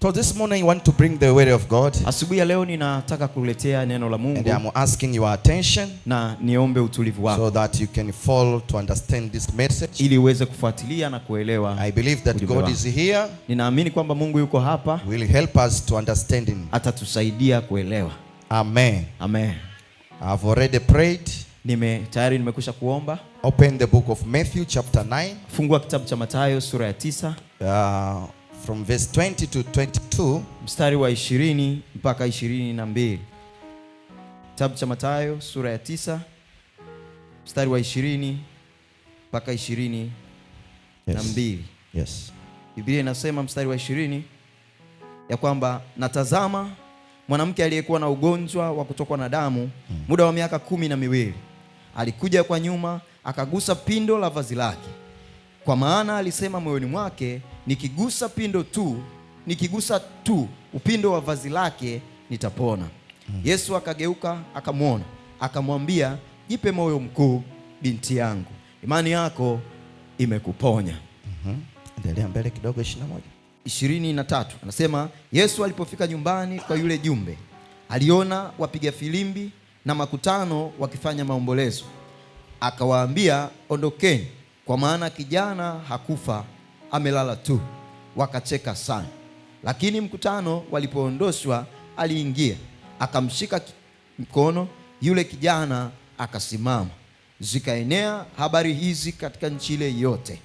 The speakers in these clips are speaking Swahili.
So this morning I want to bring the word of God. Asubuhi ya leo ninataka kuletea neno la Mungu. And I'm asking your attention Na niombe utulivu wako. So that you can follow to understand this message. Ili uweze kufuatilia na kuelewa. I believe that God is here. Ninaamini kwamba Mungu yuko hapa. Will help us to understand him. Atatusaidia kuelewa. Amen. Amen. I've already prayed. Tayari nimekwisha kuomba. Open the book of Matthew chapter 9. Fungua kitabu cha Mathayo sura ya 9. From verse 20 to 22. Mstari wa 20 mpaka 22. Kitabu cha Mathayo sura ya 9 mstari wa 20 mpaka 22. Yes. Biblia inasema mstari wa 20 ya kwamba natazama mwanamke aliyekuwa na ugonjwa wa kutokwa na damu muda wa miaka 12 alikuja kwa nyuma akagusa pindo la vazi lake, kwa maana alisema moyoni mwake, nikigusa tu upindo wa vazi lake nitapona. Yesu akageuka akamwona, akamwambia, jipe moyo mkuu, binti yangu, imani yako imekuponya. Endelea mbele kidogo. 23 anasema, Yesu alipofika nyumbani kwa yule jumbe, aliona wapiga filimbi na makutano wakifanya maombolezo. Akawaambia, ondokeni, kwa maana kijana hakufa, amelala tu. Wakacheka sana. Lakini mkutano walipoondoshwa, aliingia, akamshika mkono yule kijana, akasimama. Zikaenea habari hizi katika nchi ile yote.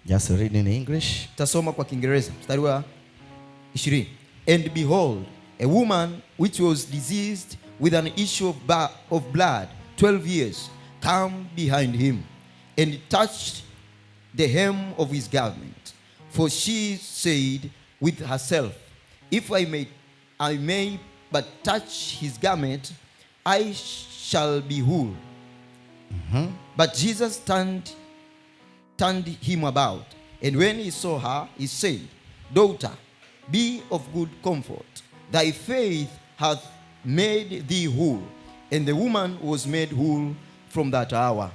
Just read in English. Tasoma kwa Kiingereza. Mstari wa 20. And behold, a woman which was diseased with an issue of blood 12 years come behind him and touched the hem of his garment. For she said with herself, if I may but touch his garment, I shall be whole. But Jesus turned him about, and when he saw her, he said, daughter, be of good comfort, thy faith hath made thee whole. And the woman was made whole from that hour.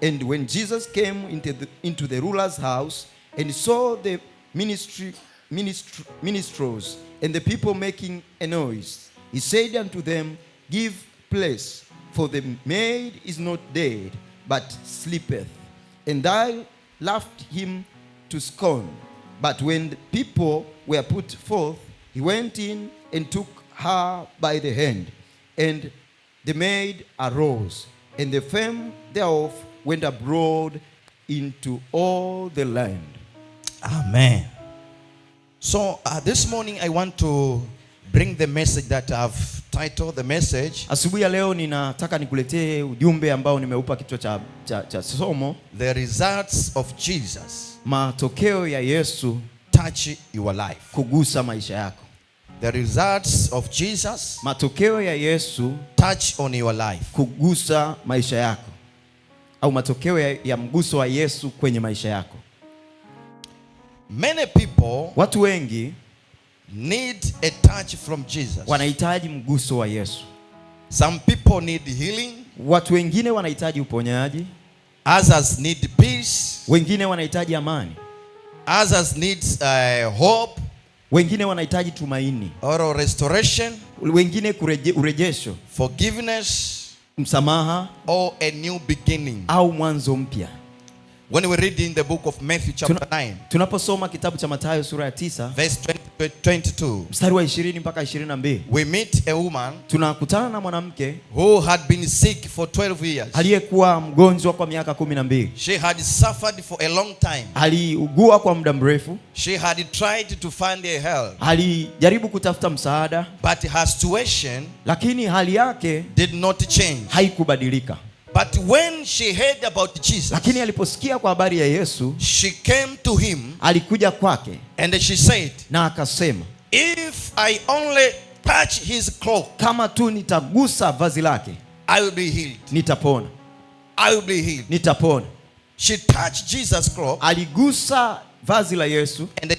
And when Jesus came into the ruler's house and saw the minstrels and the people making a noise, he said unto them, give place, for the maid is not dead, but sleepeth. And they laughed him to scorn. But when the people were put forth, he went in and took her by the hand. And the maid arose, and the fame thereof went abroad into all the land. Amen. So this morning I want to bring the message that I've titled the message. Asubuhi ya leo ninataka nikuletee ujumbe ambao nimeupa kichwa cha somo, the results of Jesus. Matokeo ya Yesu touch your life. Kugusa maisha yako. The results of Jesus. Matokeo ya Yesu touch on your life. Kugusa maisha yako. Au matokeo ya mguso wa Yesu kwenye maisha yako. Many people, watu wengi, need a touch from Jesus. Wanahitaji mguso wa Yesu. Some people need healing. Watu wengine wanahitaji uponyaji. Others need peace. Wengine wanahitaji amani. Others need hope. Wengine wanahitaji tumaini. Or restoration. Wengine urejesho. Forgiveness. Msamaha. Or a new beginning. Au mwanzo mpya. When we read in the book of Matthew chapter 9. Tunaposoma kitabu cha Mathayo sura ya 9. Verse 22. Mstari wa 20 mpaka 22. We meet a woman. Tunakutana na mwanamke who had been sick for 12 years. Aliyekuwa mgonjwa kwa miaka 12. She had suffered for a long time. Aliugua kwa muda mrefu. She had tried to find a help. Alijaribu kutafuta msaada. But her situation, lakini hali yake, did not change. Haikubadilika. But when she heard about Jesus, lakini aliposikia kwa habari ya Yesu, she came to him. Alikuja kwake. And she said, na akasema, if I only touch his cloak, kama tu nitagusa vazi lake, I will be healed. Nitapona. I will be healed. Nitapona. She touched Jesus' cloak. Aligusa vazi la Yesu. And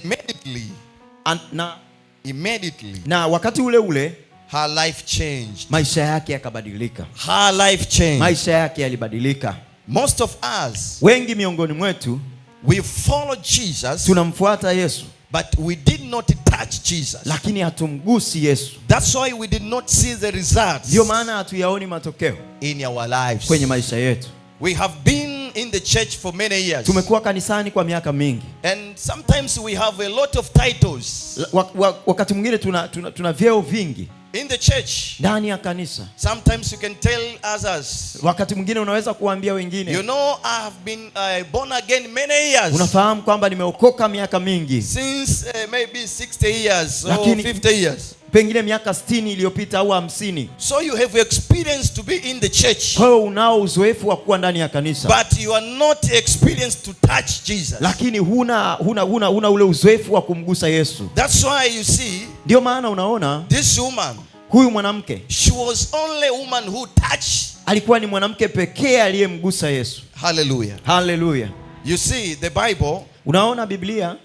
immediately, na wakati ule ule, her life changed. Maisha yake yakabadilika. Her life changed. Maisha yake yalibadilika. Most of us, wengi miongoni mwetu, we follow Jesus, tunamfuata Yesu, but we did not touch Jesus. lakini hatumgusi Yesu. That's why we did not see the results Ndio maana hatuyaoni matokeo in our lives. kwenye maisha yetu. We have been in the church for many years. Tumekuwa kanisani kwa miaka mingi. And sometimes we have a lot of titles Wakati mwingine tuna vyeo vingi in the church. ndani ya kanisa. Sometimes you can tell others, Wakati mwingine unaweza kuambia wengine, you know, I have been born again many years. unafahamu kwamba nimeokoka miaka mingi, Since maybe 60 years or Lakini- 50 years. pengine miaka 60 iliyopita au 50. So you have experience to be in the church, Kwa hiyo unao uzoefu wa kuwa ndani ya kanisa, but you are not experienced to touch Jesus. lakini huna ule uzoefu wa kumgusa Yesu. That's why you see Ndio maana unaona this woman, huyu mwanamke she was only a woman who touched. alikuwa ni mwanamke pekee aliyemgusa Yesu. Hallelujah. Haleluya. You see, the Bible Unaona Biblia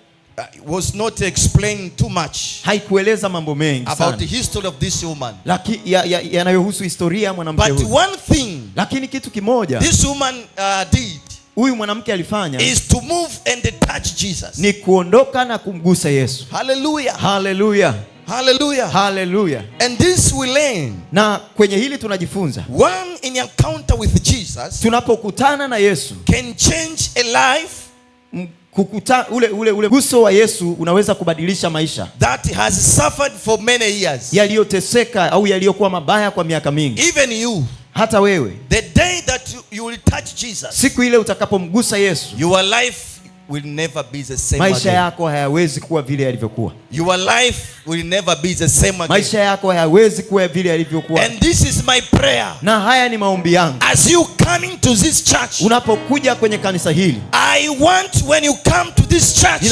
was not explaining too much haikueleza mambo mengi about the sana, history of this woman. lakini yanayohusu historia ya mwanamke But huyu. one thing Lakini kitu kimoja this woman did huyu mwanamke alifanya is to move and touch Jesus. ni kuondoka na kumgusa Yesu. Hallelujah. Haleluya. Hallelujah. Haleluya. And this we learn. Na kwenye hili tunajifunza, One in encounter with Jesus tunapokutana na Yesu, can change a life ule guso wa Yesu unaweza kubadilisha maisha that has suffered for many years. yaliyoteseka au yaliyokuwa mabaya kwa miaka mingi. Even you, Hata wewe, the day that you will touch Jesus, siku ile utakapomgusa Yesu, your life will never be the same maisha again. yako hayawezi kuwa vile yalivyokuwa. Your life will never be the same again. Maisha yako hayawezi kuwa vile yalivyokuwa. And this is my prayer. Na haya ni maombi yangu. As you come into this church, Unapokuja kwenye kanisa hili, I want when you come to this church,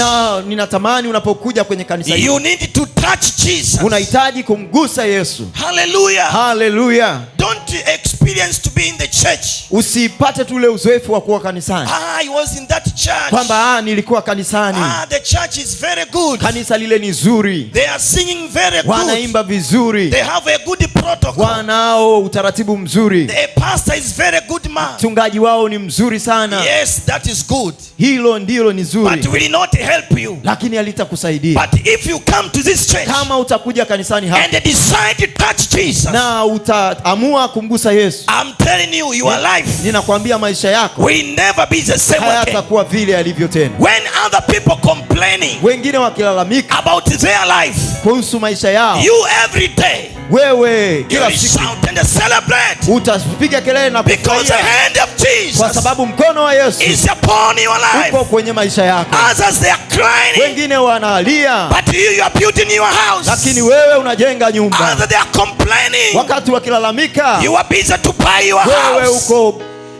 ninatamani unapokuja kwenye kanisa hili, you need to touch Jesus. unahitaji kumgusa Yesu. Hallelujah. Haleluya. Don't experience to be in the church. Usipate tu ule uzoefu wa kuwa kanisani, I was in that church. kwamba nilikuwa kanisani, The church is very good. kanisa lile ni zuri, They are singing very good. wanaimba vizuri, They have a good protocol. wanao utaratibu mzuri, The pastor is very good man. mchungaji wao ni mzuri sana. Yes, that is good. Hilo ndilo ni zuri, But will not help you. lakini halitakusaidia. But if you come to this church Kama utakuja kanisani hapa and decide to touch Jesus, na utaamua kumgusa Yesu, I'm telling you, your life ninakwambia maisha yako will never be the same again. hayatakuwa vile yalivyo tena. When other people complaining Wengine wakilalamika about their life, kuhusu maisha yao, you every day wewe you kila will siku shout and celebrate utapiga kelele na because the kufurahia, hand of kwa Jesus sababu mkono wa Yesu is upon your life. uko kwenye maisha yako. Others they are crying, Wengine wanalia, but you are building your house. lakini wewe unajenga nyumba. Others they are complaining, Wakati wakilalamika, you are busy to buy your wewe house.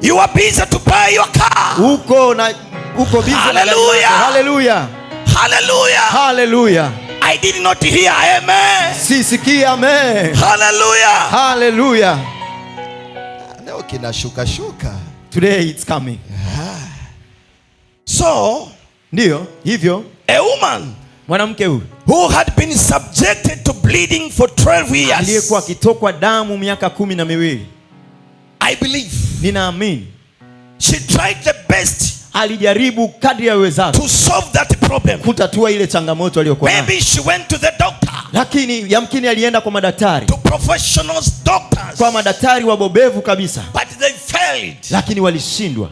You are busy to buy your car. uko busy na gari Hallelujah. lako. Haleluya. Hallelujah. Haleluya. I did not hear amen. Sisikia amen. Hallelujah. Haleluya. Leo kinashuka shuka. Today it's coming. So, Ndio hivyo, a woman mwanamke huyu who had been subjected to bleeding for 12 years. aliyekuwa akitokwa damu miaka 12, I believe ninaamini she tried the best alijaribu kadri yawezavyo to solve that problem. kutatua ile changamoto aliyokuwa nayo. Maybe she went to the doctor, Lakini yamkini alienda kwa madaktari, to professionals, doctors, kwa madaktari wabobevu kabisa, but they failed. lakini walishindwa.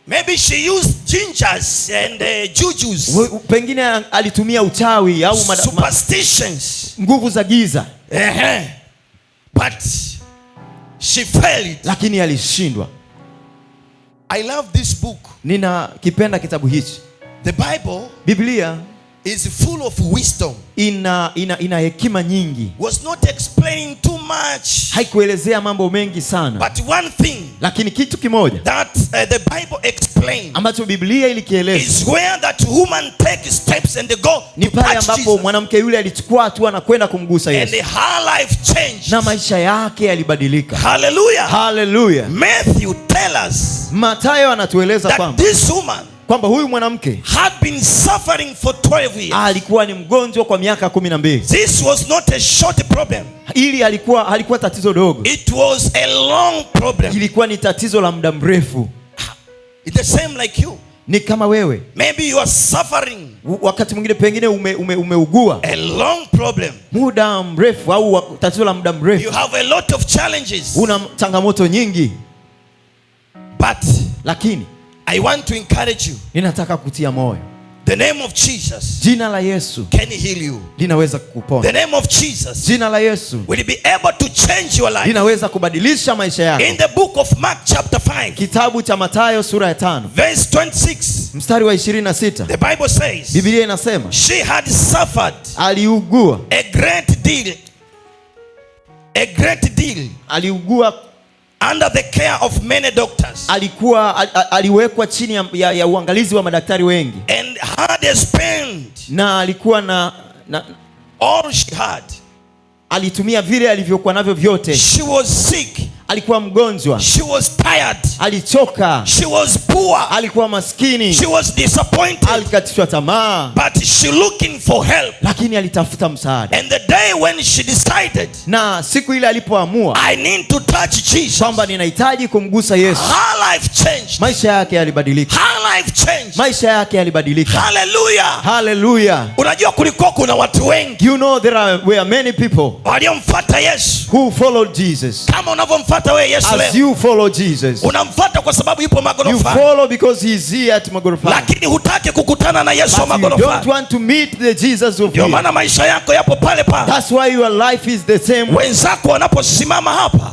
Maybe she used gingers and jujus, Pengine alitumia uchawi au superstitions, nguvu za giza, but she failed. lakini alishindwa. I love this book. Ninakipenda kitabu hichi. The Bible Biblia is full of wisdom. ina hekima nyingi, Was not explaining too much, haikuelezea mambo mengi sana, but one thing lakini kitu kimoja that the Bible explained ambacho Biblia ilikieleza is where that woman takes steps and they go ni to pale touch ambapo Jesus, mwanamke yule alichukua hatua na kwenda kumgusa and Yesu, her life changed. na maisha yake yalibadilika. Hallelujah. Haleluya. Matthew tells us Mathayo anatueleza that this woman kwamba huyu mwanamke had been suffering for 12 years. alikuwa ni mgonjwa kwa miaka 12. This was not a short problem. Ili halikuwa tatizo dogo, It was a long problem. ilikuwa ni tatizo la muda mrefu. It's the same like you. Ni kama wewe, maybe you are suffering wakati mwingine pengine umeugua a long problem. muda mrefu au tatizo la muda You mrefu. have a lot of challenges. Una changamoto nyingi, But lakini I want to encourage you. ninataka kutia moyo. The name of Jesus Jina la Yesu can heal you. linaweza The kukuponya. name of Jesus Jina la Yesu will be able to change your life. linaweza kubadilisha maisha yako. In the book of Mark chapter 5, Kitabu cha Mathayo sura ya 5 verse 26, mstari wa 26, the Bible says, Biblia inasema she had suffered aliugua, a great deal aliugua, under the care of many doctors, aliwekwa chini ya uangalizi wa madaktari wengi, and had spent na alikuwa na all she had. alitumia vile alivyokuwa navyo vyote. She was sick. Alikuwa mgonjwa, She was tired. alichoka, She was poor. alikuwa maskini, She was disappointed. alikatishwa tamaa, But she looking for help. lakini alitafuta msaada. And the day when she decided, Na siku ile alipoamua I need to touch Jesus, kwamba ninahitaji kumgusa Yesu, her life changed. maisha yake yalibadilika. Her life changed. Maisha yake yalibadilika. Hallelujah. Hallelujah. Unajua kulikuwa kuna watu wengi You know were many people waliomfuata Yesu who followed Jesus. kama unavyomfuata wewe Yesu As leo. you follow Jesus, Unamfuata kwa sababu yupo you magorofani, follow because he is here at Magorofani. lakini hutaki kukutana na Yesu wa But you don't magorofani. want to meet the Jesus of Ndio here. maana maisha yako yapo pale pale. That's why your life is the same. Wenzako wanaposimama hapa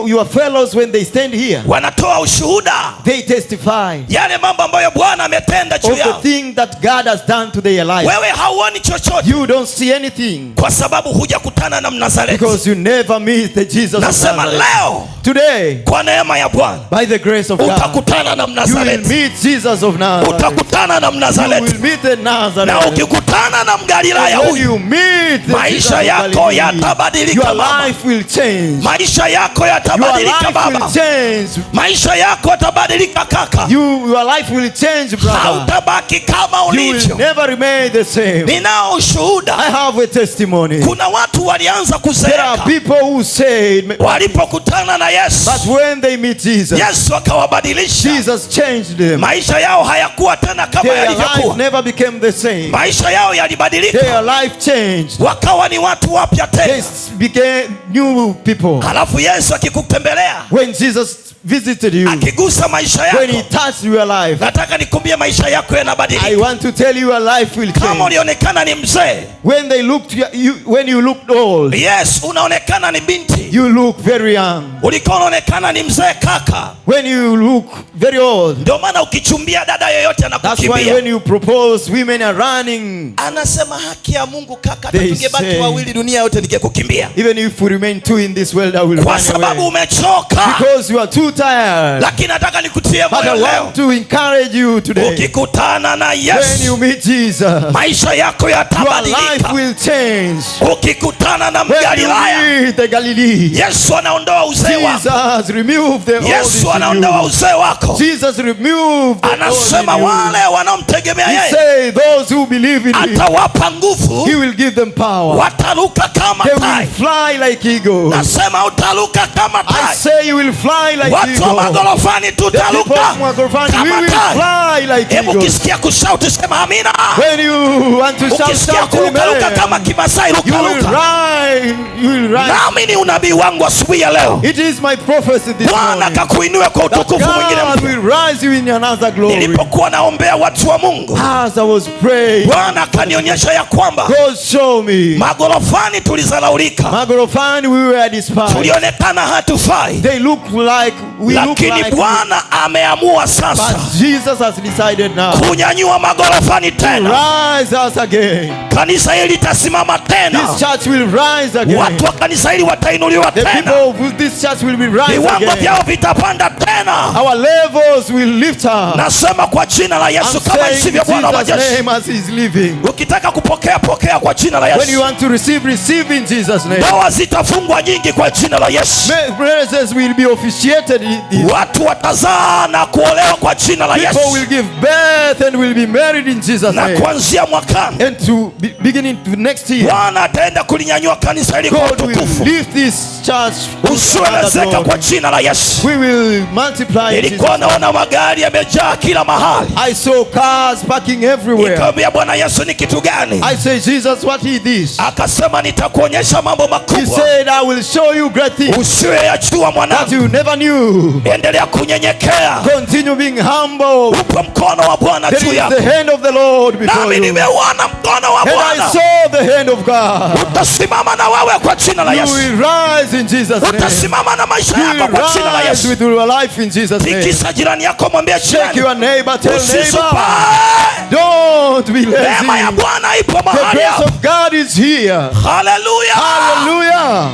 Your fellows, when they stand here, wanatoa ushuhuda they testify yale mambo ambayo Bwana ametenda juu of yao. the thing that God has done to their life. Wewe hauoni chochote You don't see anything kwa sababu hujakutana na Mnazareti. because you never meet the Jesus of Nasema Nazareth. leo Today, kwa neema ya Bwana by the grace of God, utakutana na you will Mnazareti. meet Jesus of Nazareth. Utakutana na You Mnazareti. will meet the Na Nazareth. ukikutana na Mgalilaya When huyu, you meet the maisha Jesus of yako Galilee, yatabadilika your baba. life will change. Maisha yako Your yatabadilika life will baba. change. Maisha yako yatabadilika kaka. Your life will change, brother. Hautabaki kama You will ulivyo. never remain the same. Ninao ushuhuda. I have a testimony. Kuna watu walianza There are kuzeeka people who said, walipokutana na Yesu. but when they meet Jesus, Yesu akawabadilisha. Jesus changed them. Maisha yao hayakuwa tena kama Their life yalivyokuwa. never became the same. Maisha yao yalibadilika, Their life changed. wakawa ni watu wapya They tena. became new people. Halafu Yesu akikutembelea, When Jesus visited you, akigusa maisha when he yako, touched your life, nataka nikumbie maisha yako I yanabadilika. want to tell you, your life will Kama change. ulionekana ni mzee, When they looked you, when you looked old, yes, unaonekana ni binti. you look very young. Ulikuwa unaonekana ni mzee kaka. When you look very old, Ndio maana ukichumbia dada yoyote that's why anakukimbia. when you propose, women are running. Anasema haki ya Mungu kaka, hata They tungebaki say- wawili dunia yote ningekukimbia. Even if we remain two in this world, I will Kwa run sababu away. umechoka. Because you are too tired. Lakini nataka nikutie But moyo I leo. want to encourage you today. Ukikutana na When Yesu, you meet Jesus, maisha yako your life yatabadilika. will change. Ukikutana na When you Mgalilaya, meet the Galilee, Yesu anaondoa uzee wako. Jesus removed the old Yesu in anaondoa you. uzee wako. Jesus removed the old Anasema in you. wale wanaomtegemea He yeye said, those who believe in him, atawapa nguvu, he will give them power. wataruka kama They will tai. fly like eagles. Nasema utaruka kama I tai. say you will fly like Watu wa eagles. magorofani The people tutaruka of Magorofani, we kama will tai. fly like Hebu eagles. ukisikia kushout sema amina. When you want to shout, Ukisikia shout kurukaruka kama amen. Kimasai, You will rukaruka. rise. You will rise. Nami ni unabii wangu asubuhi ya leo. It is my prophecy this Bwana morning kakuinue kwa that utukufu mwingine God mpya. will rise you in another glory. Nilipokuwa naombea watu wa Mungu, As I was praying, Bwana akanionyesha ya kwamba God show me. magorofani tulizalaulika, Magorofani, we were despised. tulionekana hatufai, They look like we look lakini like. Bwana ameamua sasa But Jesus has decided now kunyanyua magorofani to tena. rise us again. Kanisa hili litasimama tena, This church will rise again. watu wa kanisa hili watainuliwa The tena, people of this church will be rise viwango again. vyao vitapanda tena. Our levels will lift up. Nasema kwa jina la I'm Yesu, kama saying in isivyo Bwana wa Jesus' majeshi. name as He's living. Ukitaka kupokea, pokea kwa jina la When you Yesu. want to receive, receive in Jesus' name. Ndoa zitafungwa nyingi kwa jina la Yesu. Marriages will be officiated in this. Watu watazaa na kuolewa kwa jina la People Yesu. will give birth and will be married in Jesus' Na name. kuanzia mwakani, And to beginning to next year, Bwana ataenda kulinyanyua kanisa hili kwa God will utukufu. lift this church. Usiwezeka kwa jina la Yesu. We will multiply. Nilikuwa naona magari yamejaa kila mahali. I saw cars parking everywhere. Nikamwambia Bwana Yesu, ni kitu gani? I said, Jesus, what is this? Akasema, nitakuonyesha mambo He makubwa said, I will show you great things usiyoyajua that mwanangu. you never knew. Endelea kunyenyekea. Continue being humble. Upo mkono wa Bwana There juu is yako. the hand of the Lord before Nami you. nimeuona mkono wa And I Bwana. saw the hand of God. Utasimama na wewe kwa jina la You Yesu. will rise in Jesus' name. Utasimama na maisha You yako will kwa jina la rise Yesu. with your life in Jesus' name. Tikisa jirani yako, mwambie Shake jirani, your neighbor, tell neighbor, usisubae. don't be Neema ya lazy. Bwana ipo The mahali grace hapa. of God is here. Haleluya. Hallelujah.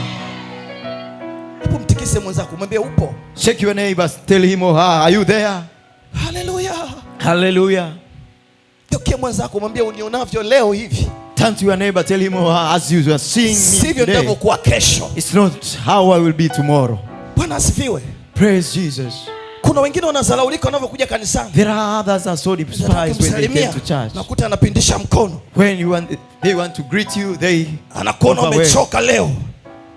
Hebu mtikise mwenzako, mwambie upo. Shake your neighbor, tell him or her, are you there? Haleluya. Hallelujah. Geukia mwenzako, mwambie unionavyo leo hivi Turn to your neighbor, tell him or her, as you are seeing me sivyo today, ndivyokuwa kesho. it's not how I will be tomorrow. Bwana asifiwe. Praise Jesus. Kuna wengine wanazalaulika wanavyokuja kanisani. There are others that are so despised when they Ukimsalimia, came to church. nakuta anapindisha mkono. When they want to greet you, they Anakuona move away. umechoka leo.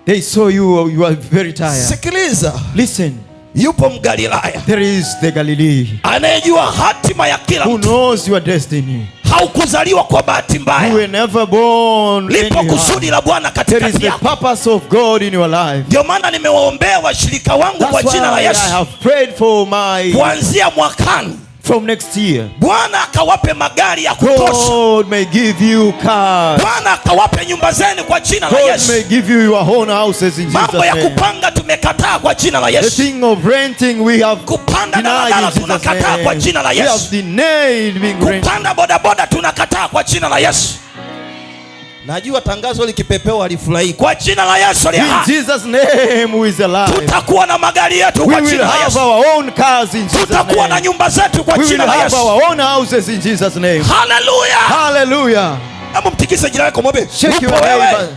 They saw you are very tired. Sikiliza, Listen, yupo Mgalilaya there is the Galilee anayejua hatima ya kila who mtu. knows your destiny. Haukuzaliwa kwa bahati You mbaya. were never born Lipo anyhow. kusudi la Bwana There is katikati the yako. purpose of God in your life. Ndio maana nimewaombea washirika wangu kwa That's jina la why I Yesu. have prayed for my Kuanzia mwakani from next year. Bwana akawape magari ya kutosha. God may give you cars. Bwana akawape nyumba zenu kwa jina la God Yesu. may give you your own houses in Jesus' Mambo ya name. kupanga tumekataa kwa jina la The Yesu. thing of renting we have Kupanda denied daladala in Jesus' tunakataa kwa name. jina la We Yesu. have denied being rented. Kupanda bodaboda tunakataa kwa jina la Yesu. Najua tangazo likipepewa alifurahi. Kwa jina la Yesu In Jesus' name who is alive. tutakuwa na magari yetu We kwa will jina la have Yesu. our own cars in Jesus' Tutakuwa na name. nyumba zetu kwa We will jina la have Yesu. our own houses in Jesus' name. Haleluya. Hallelujah. Hebu mtikise jirani yako, mwambie Shake upo your wewe. neighbor.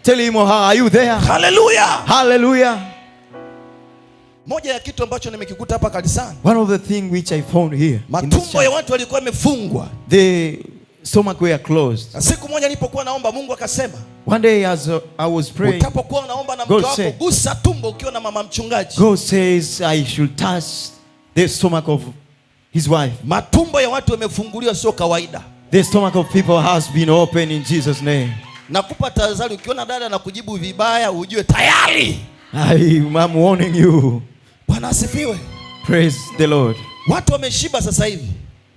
Tell him or her, are you there? Haleluya. Hallelujah. Moja ya kitu ambacho nimekikuta hapa kanisani, One of the things which I found here, in this matumbo ya church, watu walikuwa yamefungwa. the stomach were closed. Na siku moja nilipokuwa naomba, Mungu akasema, One day as I was praying, utapokuwa unaomba na mke God wako, said- gusa tumbo ukiwa na mama mchungaji. God says I should touch the stomach of his wife. Matumbo ya watu yamefunguliwa, sio kawaida. The stomach of people has been opened in Jesus' name. Nakupa tahadhari, ukiona dada na kujibu vibaya, ujue tayari. I'm warning you. Bwana asifiwe. Praise the Lord. Watu wameshiba sasa hivi.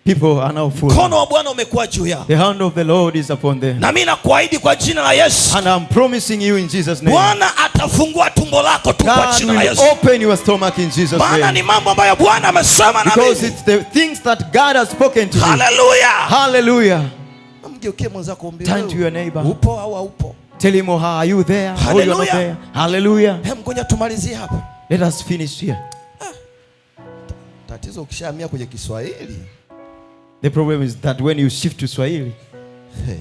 People are now full. Mkono wa Bwana umekuwa juu yao. The hand of the Lord is upon them. Na mimi nakuahidi kwa jina la Yesu, And I'm promising you in Jesus' name, Bwana atafungua tumbo lako tu kwa God jina la will Yesu. open your stomach in Jesus' Maana name. ni mambo ambayo Bwana amesema na Because mimi. it's the things that God has spoken to you. Haleluya. Hallelujah. Mgeukie mwenzako, ombe Turn to your wewe. neighbor. Upo au haupo? Tell him or her, are you there? Or you are not Hallelujah. there? Hallelujah. Hem, ngoja tumalizie hapa. Let us finish here. Tatizo ukishahamia kwenye Kiswahili. The problem is that when you shift to Swahili, Hey.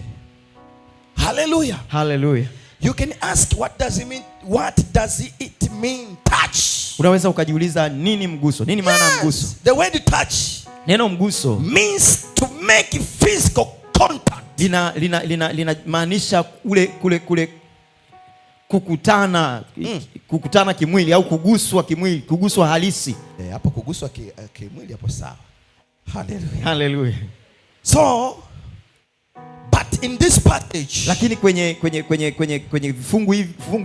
Hallelujah. hallelujah, You can ask what does it mean? What does it mean touch? unaweza ukajiuliza nini mguso? Nini maana ya mguso? The word touch Neno mguso means to make physical contact. linamaanisha kule kukutana, kukutana kimwili au kuguswa kimwili, kuguswa halisi. Hapo kuguswa kimwili hapo sawa. Hallelujah. Hallelujah. So but in this passage, Lakini kwenye vifungu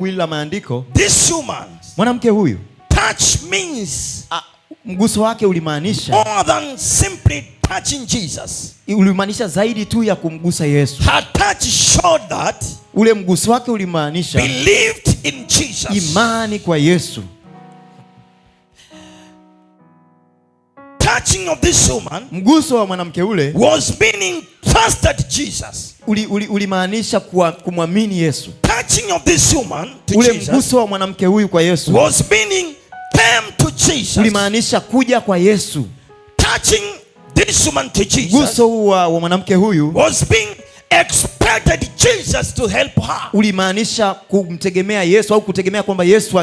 hili la maandiko, this woman mwanamke huyu, touch means mguso wake ulimaanisha more than simply touching Jesus. ulimaanisha zaidi tu ya kumgusa Yesu. Her touch showed that Ule mguso wake ulimaanisha believed in Jesus. imani kwa Yesu. Touching of this woman Mguso wa mwanamke ule was meaning trusted Jesus. ulimaanisha kumwamini Yesu. Touching of this woman to Ule Jesus mguso wa mwanamke huyu kwa Yesu was meaning came to Jesus. ulimaanisha kuja kwa Yesu. Touching this woman to Jesus Mguso huu wa mwanamke huyu was being expected Jesus to help her. ulimaanisha kumtegemea Yesu au kutegemea kwamba Yesu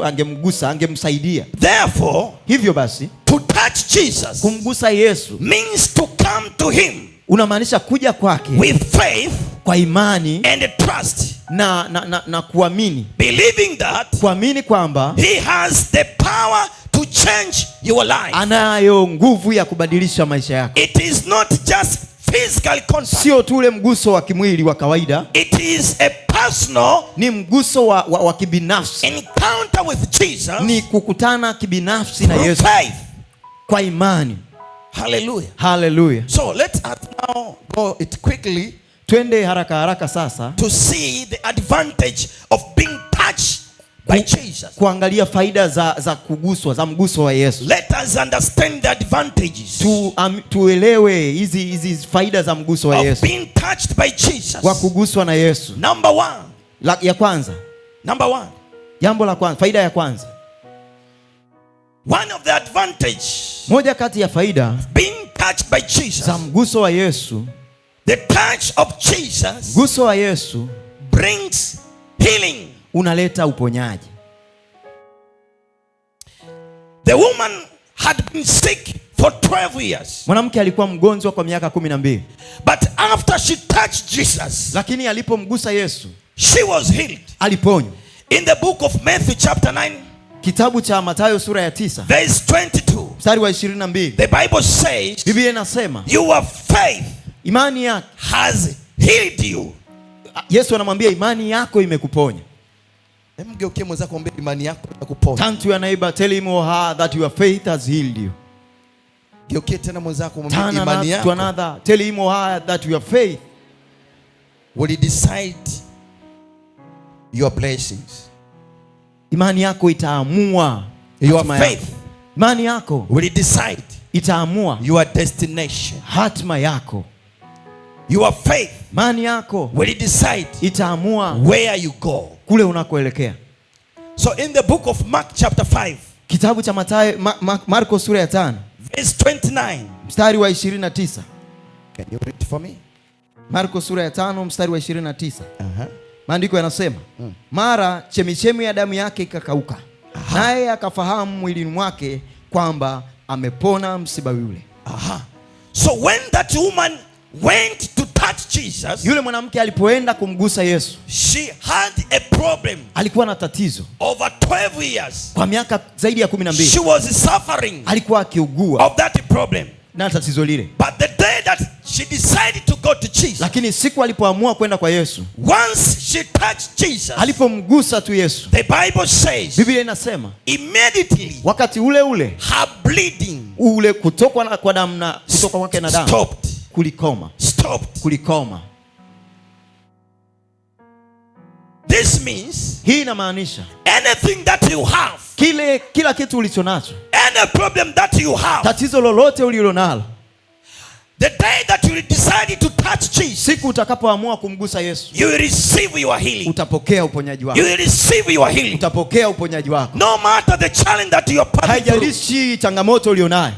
angemgusa, angemsaidia. Therefore, Hivyo basi, to touch Jesus kumgusa Yesu means to come to him unamaanisha kuja kwake with faith kwa imani and trust, na kuamini, believing that kuamini kwamba he has the power to change your life. anayo nguvu ya kubadilisha maisha yako. It is not just physical contact. Sio tu ule mguso wa kimwili wa kawaida. It is a personal, ni mguso wa kibinafsi. Encounter with Jesus. Ni kukutana kibinafsi na Yesu. Faith. Kwa imani. Hallelujah. Hallelujah. So let us now go it quickly. Twende haraka haraka sasa to see the advantage of being touched by Jesus. Kuangalia faida za kuguswa, za mguso wa Yesu. Let us understand the advantages. Tuelewe hizi faida za mguso wa Yesu. Of being touched by Jesus. Wa kuguswa na Yesu. Number one. Ya kwanza. Number one. Jambo la kwanza, faida ya kwanza. One of the advantage. Moja kati ya faida being touched by Jesus. Za mguso wa Yesu. The touch of Jesus. Mguso wa Yesu brings healing. Unaleta uponyaji. The woman had been sick for 12 years. Mwanamke alikuwa mgonjwa kwa miaka 12. But after she touched Jesus, lakini alipomgusa Yesu, she was healed. Aliponywa. In the book of Matthew chapter 9, kitabu cha Mathayo sura ya 9, verse 22, mstari wa 22, the Bible says, Biblia inasema, your faith imani yako has healed you. Yesu anamwambia imani yako imekuponya. Mgeukie mwenzako mwambie imani yako imekuponya. Turn to your neighbor, tell him or her that your faith has healed you. Geukie tena mwenzako mwambie imani yako. To another, tell him or her that your faith will decide your blessings. Imani yako itaamua. Your faith, imani yako will decide itaamua your destination. Hatima yako. Your faith, imani yako will decide itaamua where you go, kule unakoelekea. So in the book of Mark chapter 5, kitabu cha Mathayo Marko sura ya 5, verse 29, mstari wa 29. Can you read for me? Marko sura ya 5 mstari wa 29. Maandiko yanasema, mara chemichemi ya damu yake ikakauka, naye akafahamu mwilini mwake kwamba amepona msiba yule. So when that woman went to touch Jesus, yule mwanamke alipoenda kumgusa Yesu, she had a problem. Alikuwa na tatizo. Over 12 years. Kwa miaka zaidi ya 12. She was suffering. Alikuwa akiugua of that problem. Na tatizo lile. But the day that she decided to go to Jesus, lakini siku alipoamua kwenda kwa Yesu, once she touched Jesus, alipomgusa tu Yesu, the Bible says, Biblia inasema, immediately, wakati ule ule, her bleeding, ule kutokwa kwa damu na kutoka kwake na damu, stopped. Kulikoma. Stopped. Kulikoma. This means, hii inamaanisha, anything that you have, kila kitu ulichonacho, any problem that you have, tatizo lolote ulilonalo, the day that you decide to touch Jesus, siku utakapoamua kumgusa Yesu, you will receive your healing. Utapokea uponyaji wako. You will receive your healing. Utapokea uponyaji wako. No matter the challenge that you are passing through. Haijalishi changamoto ulionayo.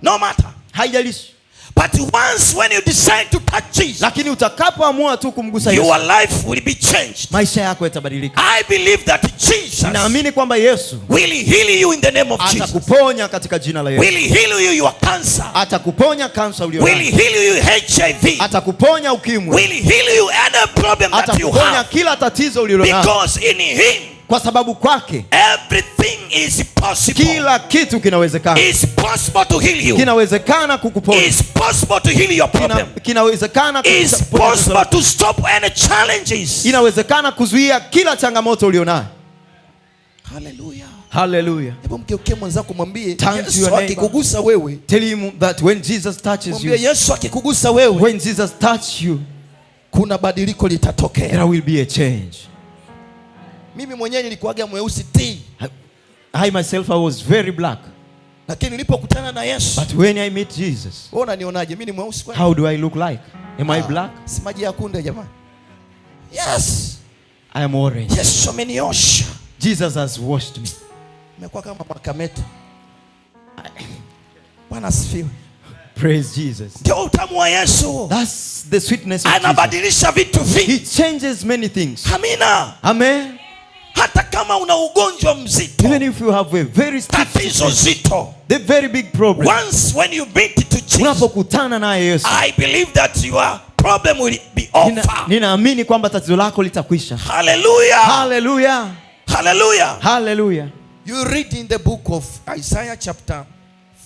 No matter. Haijalishi. But once when you decide to touch Jesus, lakini utakapoamua tu kumgusa Yesu, your life will be changed. Maisha yako yatabadilika. I believe that Jesus, naamini kwamba Yesu will heal you in the name of Jesus. Atakuponya katika jina la Yesu. Will heal you your cancer. Atakuponya kansa ulionayo. Will heal you HIV. Atakuponya ukimwi. Will heal you any problem that you have. Atakuponya kila tatizo ulilonalo. Because in him, kwa sababu kwake, everything is possible. Kila kitu kinawezekana. It's possible to heal you. Kinawezekana kukuponya. It's possible to heal your problem. Kinawezekana It's possible to stop any challenges. Inawezekana kuzuia kila changamoto ulionayo. Hallelujah. Hallelujah. Hebu mkeukie mwenzako mwambie, Yesu akikugusa wewe, tell him that when Jesus touches you, mwambie Yesu akikugusa wewe, when Jesus touch you, kuna badiliko litatokea. There will be a change. Mimi mwenyewe nilikuwaga mweusi ti. I myself, I was very black. Lakini nilipokutana na Yesu, but when I meet Jesus, wewe unanionaje? Mimi ni mweusi kwani? How do I look like? Am I black? Si maji ya kunde jamani. Yes. I am orange. Yesu ameniosha. Jesus has washed me. Nimekuwa kama makameta. Bwana asifiwe. Praise Jesus. Ndio utamu wa Yesu. That's the sweetness of Jesus. Anabadilisha vitu vingi. He changes many things. Amina. Amen. Hata kama una ugonjwa mzito, even if you have a very tatizo zito, the very big problem, once when you meet to Jesus, unapokutana naye Yesu, I believe that your problem will be over. Ninaamini kwamba tatizo lako litakwisha. Hallelujah. Hallelujah. Hallelujah. Hallelujah. You read in the book of Isaiah chapter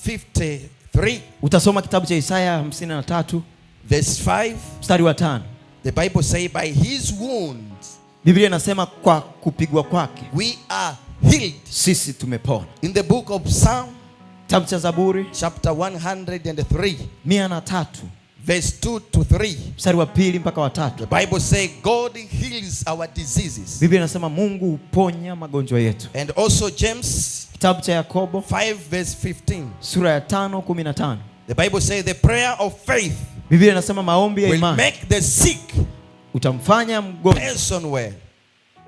53, Utasoma kitabu cha Isaya 53 verse 5. mstari wa 5. The Bible say, by his wounds Biblia inasema kwa kupigwa kwake we are healed. sisi tumepona. In the book of Psalm Kitabu cha Zaburi chapter 103, 103 verse 2 to 3. mstari wa 2 mpaka wa 3. The Bible say God heals our diseases. Biblia inasema Mungu huponya magonjwa yetu. And also James Kitabu cha Yakobo 5 verse 15. sura ya 5:15. The Bible say the prayer of faith Biblia inasema maombi ya will imani make the sick utamfanya mgonjwa person well.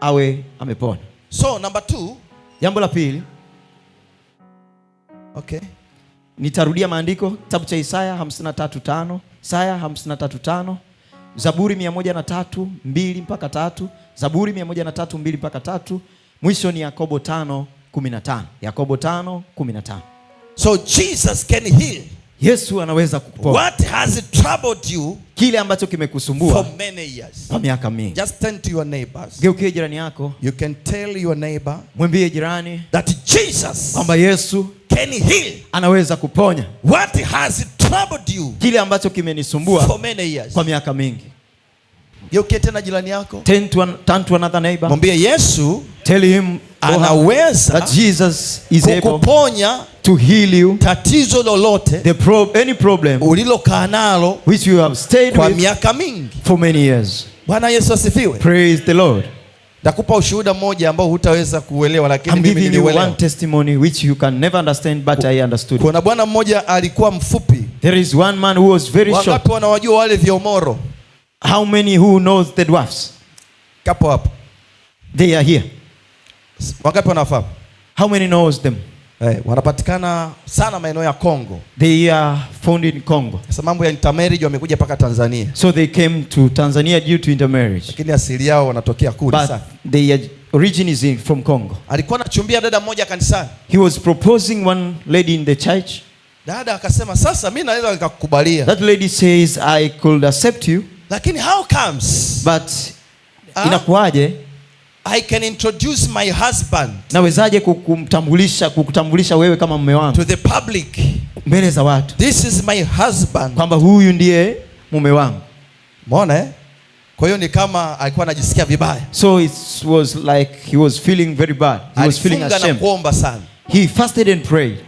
awe amepona. So number 2, Jambo la pili, okay. nitarudia maandiko, kitabu cha Isaya 53:5, Isaya 53:5, Zaburi 103:2 mpaka 3, Zaburi 103:2 mpaka 3, mwisho ni Yakobo 5:15. Yakobo 5:15. So Jesus can heal Yesu anaweza kukuponya what has troubled you kile ambacho for kimekusumbua many years. kwa miaka mingi. Just turn to your neighbors. Geukie jirani yako, You can tell your neighbor mwambie jirani that Jesus kwamba Yesu can heal anaweza kuponya what has troubled you kile ambacho kimenisumbua for many years. kwa miaka mingi. Geukie tena jirani yako, Turn to another neighbor. mwambie Yesu Tell him anaweza that Jesus is able kukuponya to heal you tatizo lolote any problem ulilokaa nalo which you have stayed kwa with miaka mingi. for many years. Bwana Yesu asifiwe. Praise the Lord. Nakupa ushuhuda mmoja ambao hutaweza kuelewa, lakini I'm mimi giving you one niliuelewa. testimony which you can never understand, but I understood. Kuna bwana mmoja alikuwa mfupi. There is one man who was very short. Wangapi wanawajua wale Vyomoro? How many who knows the dwarfs? Kapo hapo. They are here. Wangapi wanafahamu? How many knows them? Wanapatikana sana maeneo ya Kongo. They are found in Congo. Sasa mambo ya intermarriage wamekuja paka Tanzania. So they came to Tanzania due to intermarriage. Lakini asili yao wanatokea kule sana. But their origin is from Congo. Alikuwa anachumbia dada mmoja kanisani. He was proposing one lady in the church. Dada akasema, sasa mimi naweza nikakukubalia. That lady says, I could accept you. Lakini how comes? But inakuaje? I can introduce my husband. Nawezaje kukutambulisha wewe kama mume wangu to the public. Mbele za watu. This is my husband. Kwamba huyu ndiye mume wangu. Umeona Kwa hiyo ni kama alikuwa anajisikia vibaya. So it was like he was feeling very bad. He was feeling ashamed. Na kuomba sana. He fasted and prayed.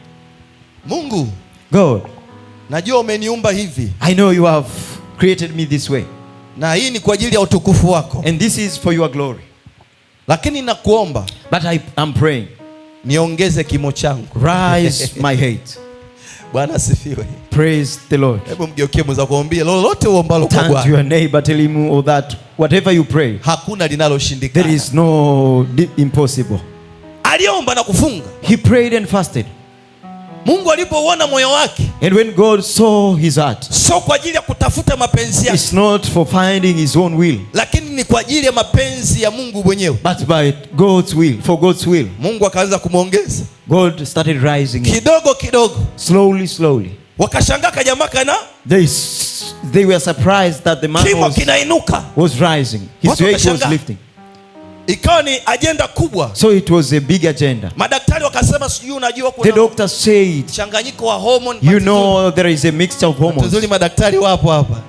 Mungu, God, najua umeniumba hivi. I know you have created me this way. Na hii ni kwa ajili ya utukufu wako. And this is for your glory. Lakini nakuomba, but I'm praying, niongeze kimo changu. Rise my height. Bwana asifiwe. Praise the Lord. Hebu mgeukie mwanzo kuombea lolote uombalo kwa Bwana. Turn to your neighbor, tell him that whatever you pray, hakuna linaloshindikana. there is no impossible. Aliomba na kufunga. He prayed and fasted. Mungu alipoona moyo wake, and when God saw his heart, sio kwa ajili ya kutafuta mapenzi yake, it's not for finding his own will, lakini ni kwa ajili ya mapenzi ya Mungu mwenyewe, but by God's will, for God's will. Mungu akaanza kumuongeza. God started rising kidogo kidogo, slowly. Wakashangaa kajamaa kana, they were surprised that the man was rising. His weight was lifting. Ikawa ni agenda kubwa. So it was a big agenda. Madaktari wakasema, sijui unajua kuna, the doctor said, mchanganyiko wa hormone. You know there is a mixture of hormones. Tuzuri madaktari wapo hapa.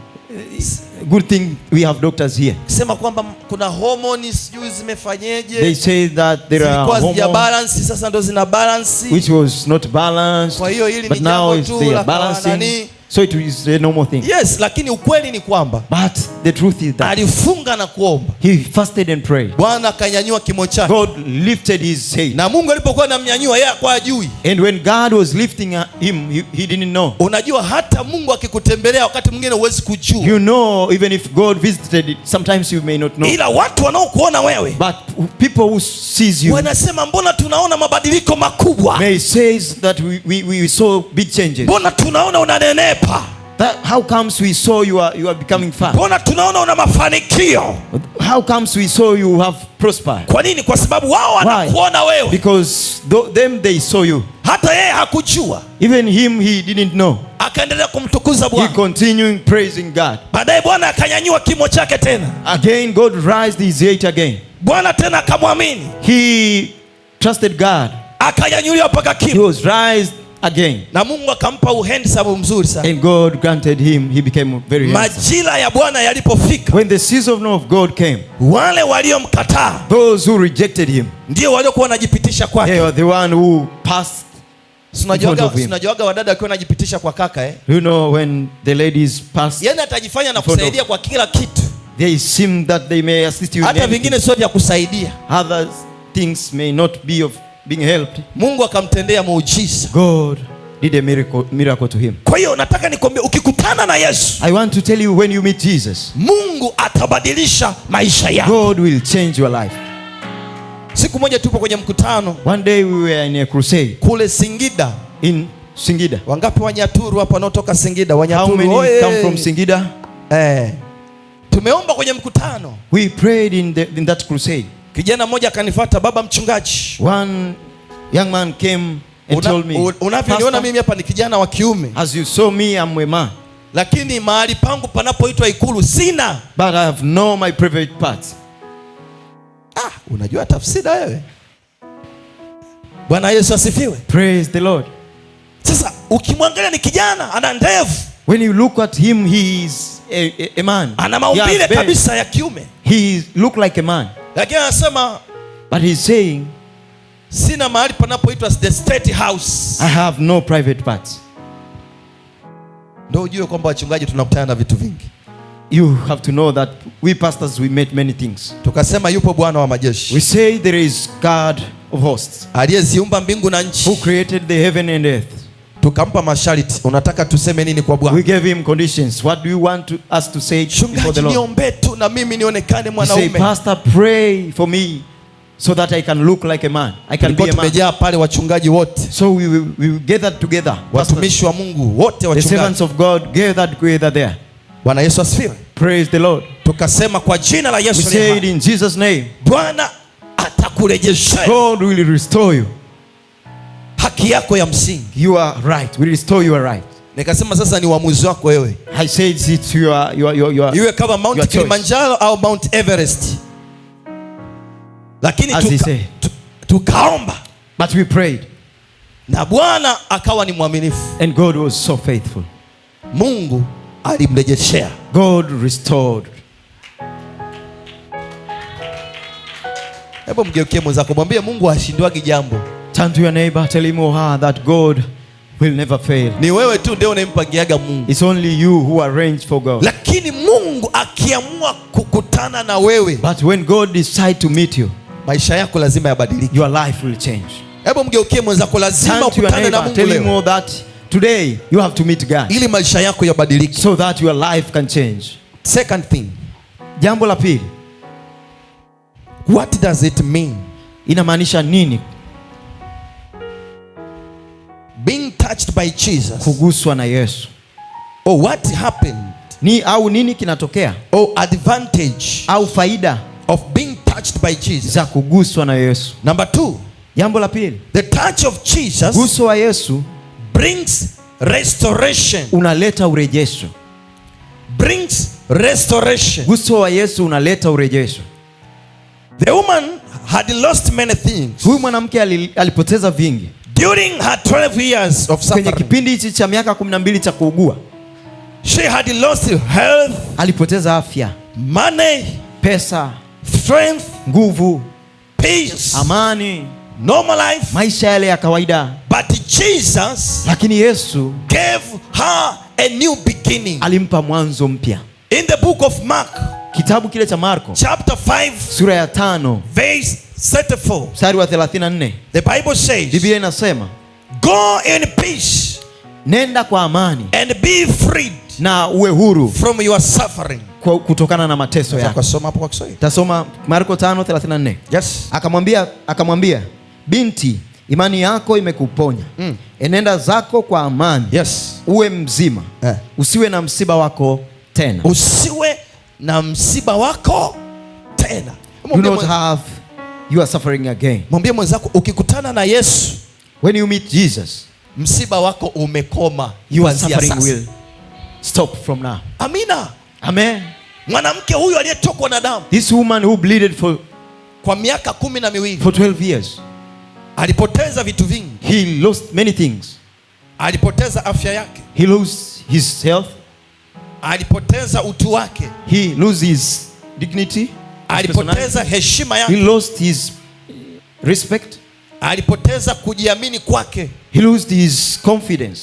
Good thing we have doctors here. Sema kwamba kuna hormone sijui zimefanyeje. They say that there are hormones balance, sasa ndo zina balance, which was not balanced. Kwa hiyo hili but ni now jambo tu they la are balancing. So it is a normal thing. Yes, lakini ukweli ni kwamba, but the truth is that alifunga na kuomba. He fasted and prayed. Bwana akanyanyua kimo chake. God lifted his head. Na Mungu alipokuwa anamnyanyua yeye kwa ajui. And when God was lifting him, he didn't know. Unajua hata Mungu akikutembelea wakati mwingine huwezi kujua. You know, even if God visited, sometimes you may not know. Ila watu wanaokuona wewe, but people who sees you, wanasema mbona tunaona mabadiliko makubwa? May says that we saw big changes. Mbona tunaona unanenepa? How comes we saw you are becoming fat? Mbona tunaona una mafanikio? How comes we saw you have prospered? Kwa nini? Kwa sababu wao wanakuona wewe. Because them they saw you. Hata yeye hakujua. Even him he didn't know. Akaendelea kumtukuza Bwana. He continuing praising God. Baadaye Bwana akanyanyua kimo chake tena. Again God raised his height again. Bwana tena akamwamini. He trusted God. akanyanyuliwa mpaka He kimo, was raised again. na Mungu akampa uhandsome mzuri sana. And God granted him, he became very handsome. Majira ya Bwana yalipofika, When the season of God came, wale waliomkataa those who rejected him, ndio waliokuwa wanajipitisha they kwake. were the one who passed. Unajuaga wadada wakiwa wanajipitisha kwa kaka You know, when the ladies pass, yani atajifanya na In front of- kusaidia kwa kila kitu, they seem that they may assist you in hata anything. vingine sio vya kusaidia. Others things may not be of being helped. Mungu akamtendea muujiza. God did a miracle to him. Kwa hiyo nataka nikwambie, ukikutana na Yesu, I want to tell you, when you meet Jesus, Mungu atabadilisha maisha yako. God will change your life. Siku moja tupo kwenye mkutano One day we were in a crusade kule Singida. in Singida. Wangapi Wanyaturu hapa wanaotoka Singida? How Wanyaturu many oye! come from Singida? Tumeomba kwenye mkutano. We prayed in that crusade. Kijana mmoja akanifuata, baba mchungaji, One young man came and told me, unavyoniona Pastor, mimi hapa ni kijana wa kiume, as you saw me, I'm a man, lakini mahali pangu panapoitwa ikulu sina. but I have no my private parts. Unajua tafsiri wewe? Bwana Yesu asifiwe. Praise the Lord. Sasa ukimwangalia ni kijana ana ndevu, When you look at him, he is a man. ana He has maumbile beard. kabisa ya kiume, He look like a man, lakini anasema but he's saying, sina mahali panapoitwa the state house. I have no private parts. Ndio ujue kwamba wachungaji tunakutana na vitu vingi. You have to know that we pastors, we met many things. Tukasema yupo Bwana wa majeshi, We say there is God of hosts aliyeziumba mbingu na who nchi. created the heaven and earth. Tukampa masharti, unataka tuseme nini kwa We Bwana? gave him conditions. What do you want us to say before the Chungaji, Lord? niombe tu na mimi nionekane He said, mwanaume. Pastor, pray for me so that I can look like a man. I can be Tulikuwa a man. tumejaa pale wachungaji wote, So we gathered together. Pastors, watumishi wa Mungu wote, the wachungaji. servants of God gathered together there. Bwana Yesu asifiwe. Praise the Lord. Tukasema kwa jina la We Yesu, said in Jesus' name, Bwana atakurejeshea God will restore you. haki yako ya msingi. You are right. We restore your right. Nikasema sasa ni uamuzi wako wewe, I said it's your iwe kama Mount your choice. Kilimanjaro au Mount Everest. Lakini As he said. tukaomba But we prayed, na Bwana akawa ni mwaminifu. and God was so faithful. Mungu alimrejeshea. God restored. Hebu mgeukie mwenzako, mwambie Mungu hashindwagi jambo. Turn to your neighbor, tell him that God will never fail. Ni wewe tu ndio unayempangiaga Mungu, It's only you who arrange for God. lakini Mungu akiamua kukutana na wewe, But when God decides to meet you, maisha yako lazima yabadilike. your life will change. Hebu mgeukie mwenzako, lazima Turn to your ukutane na neighbor, Mungu tell him leo that today you have to meet God ili maisha yako yabadilike. so that your life can change. Second thing, Jambo la pili, what does it mean inamaanisha nini being touched by Jesus? kuguswa na Yesu? Or what happened, Au nini kinatokea or advantage au faida of being touched by Jesus? za kuguswa na Yesu? Number 2, Jambo la pili, the touch of Jesus guso wa Yesu brings restoration. unaleta urejesho. Brings restoration. Guso wa Yesu unaleta urejesho. The woman had lost many things Huyu mwanamke alipoteza vingi during her 12 years of kwenye suffering. kipindi hichi cha miaka 12 cha kuugua. She had lost health, Alipoteza afya, money, pesa, strength, nguvu, peace, amani, normal life. maisha yale ya kawaida. But Jesus Lakini Yesu gave her a new beginning. alimpa mwanzo mpya. In the book of Mark, Kitabu kile cha Marko chapter 5, sura ya 5 verse 34, mstari wa 34, the Bible says, Biblia inasema, go in peace nenda kwa amani and be freed na uwe huru from your suffering. kutokana na mateso yako. Kasoma hapo kwa Kiswahili. Tasoma Marko 5:34. Yes. Akamwambia, binti, imani yako imekuponya. Enenda zako kwa amani. Yes. Uwe mzima. Usiwe na msiba wako tena. Usiwe na msiba wako tena. Do not have your suffering again. Mwambie mwenzako, ukikutana na Yesu, When you meet Jesus, msiba wako umekoma. your suffering will stop from now. Amina. Amen. Mwanamke huyu aliyetokwa na damu This woman who bleeded kwa miaka 12 for 12 years, alipoteza vitu vingi. He lost many things. Alipoteza afya yake, He lost his health. alipoteza utu wake, He lost his dignity. His alipoteza personality. heshima He yake, lost his respect. alipoteza kujiamini kwake, He lost his confidence.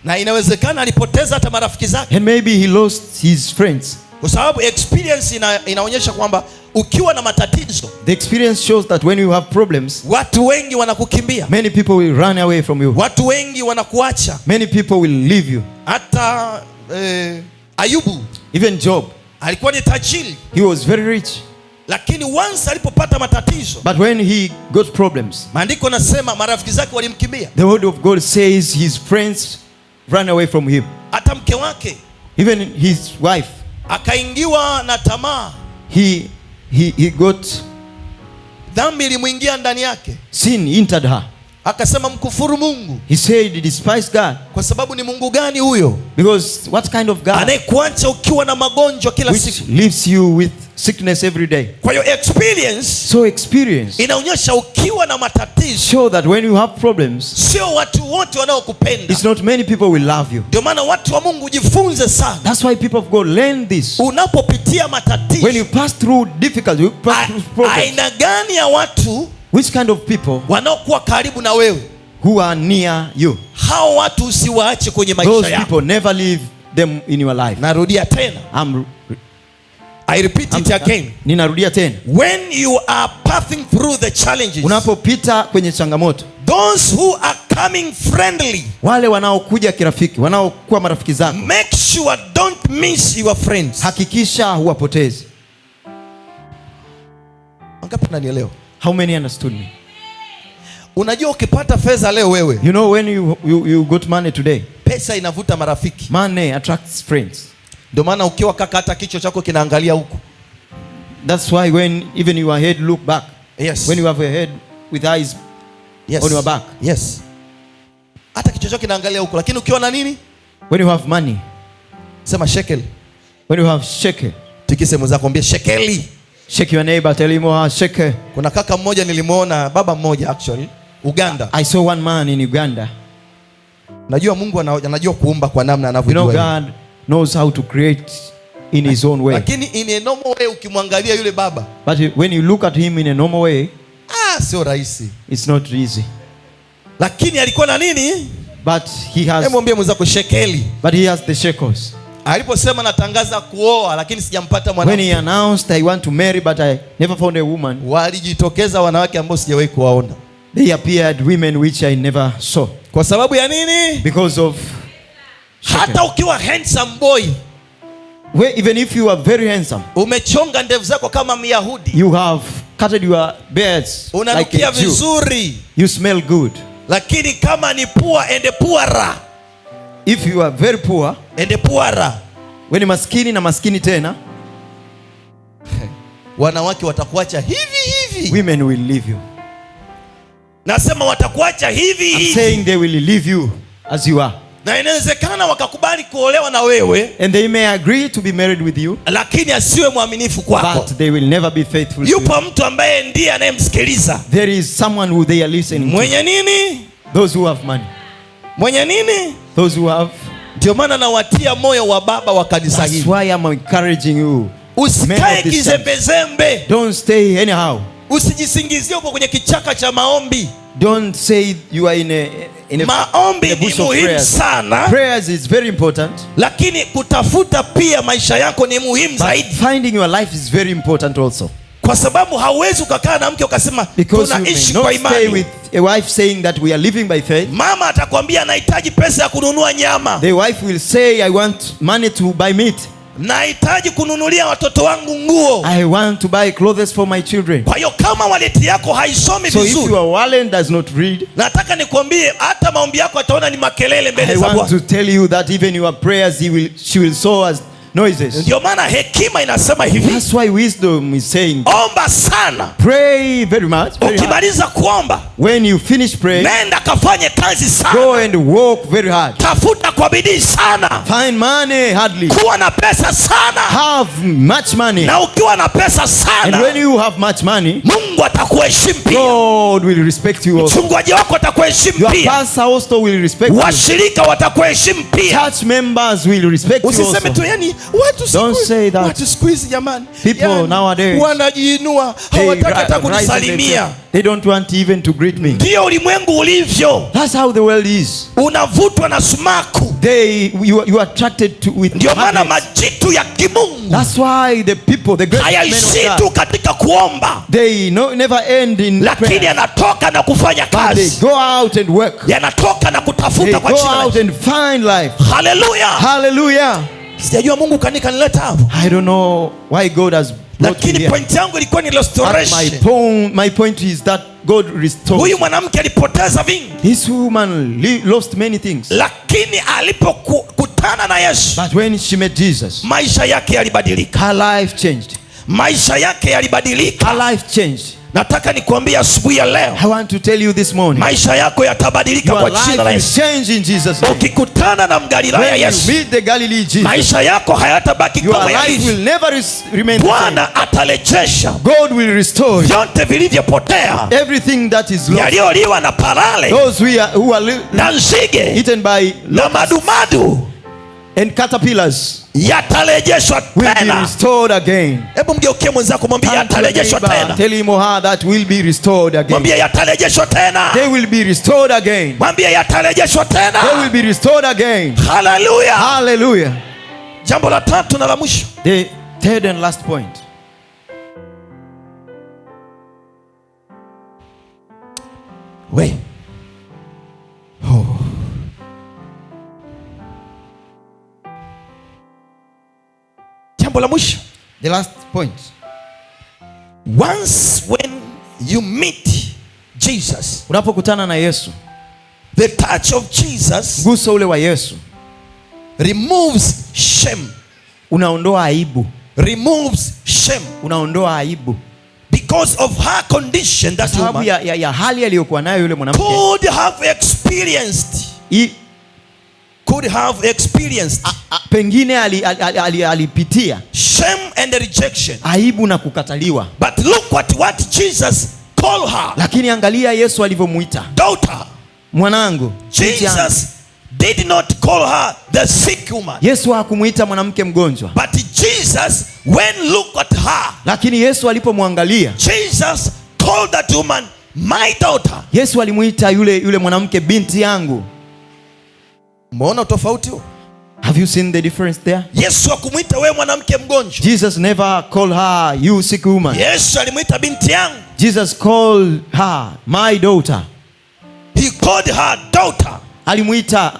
na inawezekana alipoteza hata marafiki zake, And maybe he lost his friends. kwa sababu experience inaonyesha kwamba ukiwa na matatizo The experience shows that when you have problems, watu wengi wanakukimbia, many people will run away from you. watu wengi wanakuacha. Many people will leave you. Hata Ayubu Even Job, alikuwa ni tajiri, he was very rich. lakini once alipopata matatizo, But when he got problems, maandiko nasema marafiki zake walimkimbia, the word of God says his friends ran away from him. hata mke wake Even his wife, akaingiwa na tamaa, he got dhambi ilimwingia ndani yake, sin entered her. akasema mkufuru Mungu. He said he despised God. Kwa sababu ni Mungu gani huyo Because what kind of God anayekuacha ukiwa na magonjwa kila which siku? leaves you with sickness every day? Kwa hiyo experience So experience inaonyesha ukiwa na matatizo, show that when you have problems, sio watu wote wanaokupenda. it's not many people will love you. Ndio maana watu wa Mungu jifunze sana, That's why people of God learn this. unapopitia matatizo, When you pass through difficulty, you pass through problems, aina gani ya watu which kind of people wanaokuwa karibu na wewe, who are near you? hao watu usiwaache kwenye maisha Those yako. people, never leave them in your life. Narudia tena, I repeat it again. Ninarudia tena. When you are passing through the challenges, Unapopita kwenye changamoto, those who are coming friendly, wale wanaokuja kirafiki, wanaokuwa marafiki zako, make sure don't miss your friends. hakikisha huwapotezi. Wangapi nanielewa? How many understood me? Unajua ukipata fedha leo wewe, You know, when you got money today, pesa inavuta marafiki. money attracts friends. Ndio maana ukiwa kaka, hata kichwa chako kinaangalia huku. That's why when even your head look back, Yes. when you have a head with eyes Yes. on your back, Yes. Hata kichwa chako kinaangalia huku, lakini ukiwa na nini? when you have money, Sema shekel. when you have shekel, Tikise mwenzako mwambie shekeli. shake your neighbor, tell him, oh, shekel. Kuna kaka mmoja nilimuona, baba mmoja actually, Uganda. I saw one man in Uganda. Najua Mungu anajua kuumba kwa namna You anavyojua. know, God knows how to create in his own way. Lakini in a normal way ukimwangalia yule baba, But when you look at him in a normal way, sio rahisi. it's not easy. Lakini alikuwa na nini? But he has, Mwambie mwenzako shekeli. but he has the shekels. Aliposema natangaza kuoa lakini sijampata When he mwanamke, announced, I want to marry, but I never found a woman, walijitokeza wanawake ambao sijawahi kuwaona. they appeared women which I never saw. Kwa sababu ya nini? Because of shekel. Hata ukiwa handsome boy, Even if you are very handsome, umechonga ndevu zako kama Myahudi, you have cutted your beards like unanukia a Jew, vizuri, you smell good. lakini kama ni pua ende puara, If you are very poor, ende puara, when you maskini na maskini tena, wanawake watakuacha hivi hivi. women will leave you. Nasema watakuacha hivi I'm hivi, saying they will leave you as you are. na inawezekana wakakubali kuolewa na wewe, And they may agree to be married with you, lakini asiwe mwaminifu kwako. but they will never be faithful to you. Yupo mtu ambaye ndiye anayemsikiliza. There is someone who they are listening to. Mwenye nini? Those who have money. Mwenye nini? Those who have. Ndio maana nawatia moyo wa baba wa kanisa That's hili, why I'm encouraging you. Men usikae of this kizembezembe, Don't stay anyhow. usijisingizie uko kwenye kichaka cha maombi. Don't say you are in a Maombi the ni bush of muhimu prayers. sana, Prayers is very important, lakini kutafuta pia maisha yako ni muhimu but zaidi, finding your life is very important also. kwa sababu hauwezi ukakaa na mke ukasema Because you may tunaishi kwa not stay imani. with a wife saying that we are living by faith. Mama atakwambia anahitaji pesa ya kununua nyama, The wife will say, I want money to buy meat. nahitaji kununulia watoto wangu nguo. I want to buy clothes for my children. Kwa hiyo kama waleti yako haisomi So if vizuri, your wallet does not read, nataka nikwambie hata maombi yako ataona ni makelele mbele I za want Bwana. to tell you that even your prayers she will show as noises. Ndio maana hekima inasema hivi, That's why wisdom is saying, omba sana, pray very much. Very hard. ukimaliza kuomba When you finish praying, nenda kafanye kazi go sana, and work very hard. tafuta kwa bidii sana, Find money hardly. kuwa na pesa sana, Have much money. na ukiwa na pesa And sana, when you have much money, Mungu atakuheshimu pia, God will respect you also. mchungaji wako atakuheshimu Your pia, pastor also will respect you. washirika watakuheshimu pia. Church members will respect you Usiseme also. tu yani watu Don't say that. watu siku hizi jamani, People nowadays, wanajiinua, They hawataki hata rise kunisalimia. themselves. They don't want even to greet me. Ndio ulimwengu ulivyo, That's how the world is. unavutwa na sumaku. You are attracted to with Ndio maana magnets. majitu ya kimungu That's why the people, the great men hayaishi of tu God, katika kuomba, they never end in lakini prayer, yanatoka na kufanya but they kazi, go out and work. yanatoka na They kutafuta kwa go jina la out and find life. haleluya. Hallelujah. Sijajua Mungu kanileta hapo, I don't know why God has brought me lakini here. point yangu ilikuwa ni But restoration. my point is that God restored. Huyu mwanamke alipoteza vingi, This woman lost many things. lakini alipokutana na Yesu But when she met Jesus, maisha yake yalibadilika, her life changed. maisha yake yalibadilika. Her life changed. Nataka nikwambie asubuhi ya leo, I want to tell you this morning, maisha yako yatabadilika your kwa jina life la will Yesu. change in Jesus' name. Ukikutana na Mgalilaya When you Yesu, meet the Galilee Jesus, maisha yako hayatabaki your kama life yalivyo. will never remain the same. Bwana atarejesha God will restore you. vyote vilivyopotea, Everything that is lost. yaliyoliwa na parale Those who are na nzige eaten by na locusts madumadu and caterpillars yatarejeshwa will be tena. restored again. Hebu mgeukie mwenzako, mwambie Turn to your yatarejeshwa neighbor, tena, tell him or her that will be restored again. mwambie yatarejeshwa tena, They will be restored again. mwambie yatarejeshwa They will tena. be restored again. Haleluya. Hallelujah. Jambo la tatu na la mwisho, The third and last point. we jambo la mwisho, The last point. once when you meet Jesus, Unapokutana na Yesu, the touch of Jesus guso ule wa Yesu removes shame, unaondoa aibu. removes shame Unaondoa aibu. because of her condition. Kwa That sababu woman ya hali aliyokuwa nayo yule mwanamke. could have experienced Pengine alipitia shame and rejection. aibu na kukataliwa. But look what Jesus called her, Lakini angalia Yesu alivyomuita, daughter. mwanangu, binti yangu. Jesus did not call her the sick woman, Yesu hakumuita mwanamke mgonjwa, but Jesus, when look at her, lakini Yesu alipomwangalia, Jesus called that woman my daughter. Yesu alimuita yule mwanamke binti yangu. Umeona tofauti huo? Have you seen the difference there? Yesu akumuita wewe mwanamke mgonjwa. Jesus never called her you sick woman. Yesu alimuita binti yangu. Jesus called her my daughter. He called her daughter. Alimuita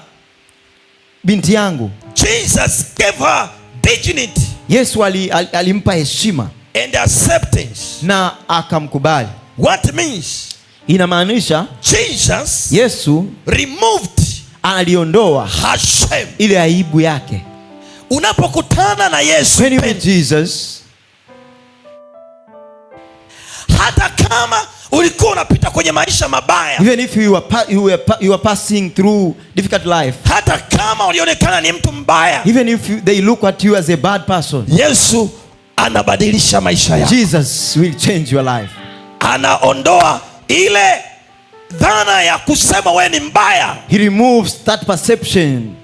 binti yangu. Jesus gave her dignity Yesu alimpa heshima and acceptance. na akamkubali. What means Inamaanisha Jesus Yesu removed aliondoa her shame. ile aibu yake. Unapokutana na Yesu, When you meet Jesus, hata kama ulikuwa unapita kwenye maisha mabaya, even if you are passing through difficult life, hata kama ulionekana ni mtu mbaya, even if they look at you as a bad person, Yesu anabadilisha maisha yako. Jesus will change your life. Anaondoa ile dhana ya kusema wewe ni mbaya, He removes that perception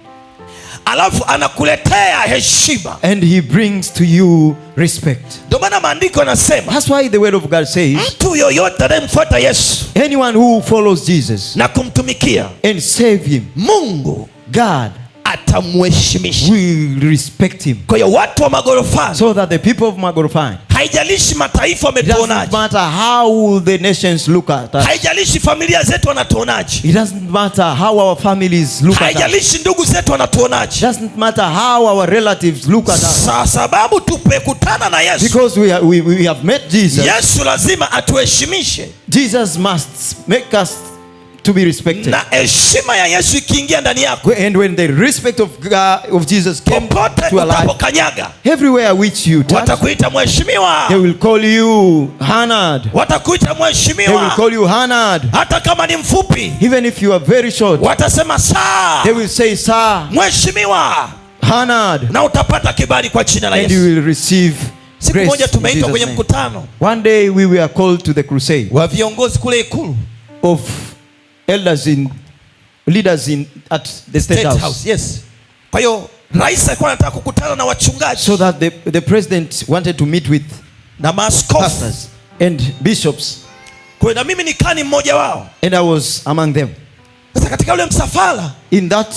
alafu anakuletea heshima. and he brings to you respect. Ndio maana maandiko yanasema That's why the word of God says, mtu yoyote anayemfuata Yesu anyone who follows Jesus na kumtumikia and save him, Mungu God atamheshimisha. will respect him. Kwa hiyo watu wa magorofani, So that the people of Magorofani, haijalishi mataifa it doesn't wametuonaje, matter how the nations look at us, haijalishi familia zetu wanatuonaje, it doesn't matter how our families look at us, haijalishi ndugu zetu it wanatuonaje, doesn't matter how our relatives look at us, kwa sababu tumekutana na Yesu. because we have met Jesus. Yesu lazima atuheshimishe. Jesus must make us to be respected. Na heshima ya Yesu ikiingia ndani yako, And when the respect of God, of Jesus came popote to your life, utapokanyaga, everywhere which you touch, watakuita mheshimiwa. they will call you honored. Watakuita They will mheshimiwa. call you honored. Hata kama ni mfupi, Even if you are very short, watasema saa, they will say, sir, mheshimiwa, honored. na utapata kibali kwa jina la And you Yesu. will receive Siku grace moja in tumeitwa Jesus' kwenye name. mkutano One day we were called to the crusade wa viongozi kule Ikulu, of leaders at the State House. Yes. Kwa hiyo rais alikuwa anataka kukutana na wachungaji, So that the president wanted to meet with na maaskofu, pastors and bishops. kwa hiyo na mimi nikani mmoja wao. And I was among them. Sasa katika ule msafara In that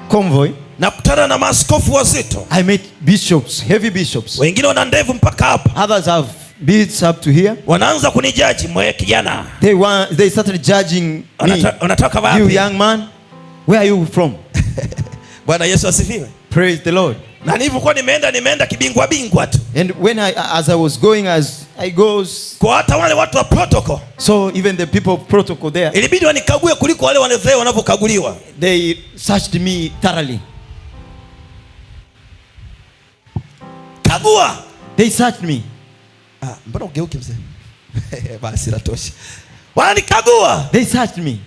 convoy, nakutana na maaskofu wazito, I met bishops, heavy bishops. wengine wana ndevu mpaka hapa, Others have beards up to here. wanaanza kunijaji, mwe kijana, They started judging me. unatoka You wapi? young man, where are you from? Bwana Yesu asifiwe. Praise the Lord. Na nilivyokuwa nimeenda kibingwa bingwa tu, And as I was going, as I goes, kwa hata wale watu wa protocol so even the people of protocol there, ilibidi wanikague kuliko wale wazee wanavyokaguliwa. they searched me thoroughly. Kagua. They searched me. Mbona ugeuke mzee? Basi natosha. Wananikagua. They searched me.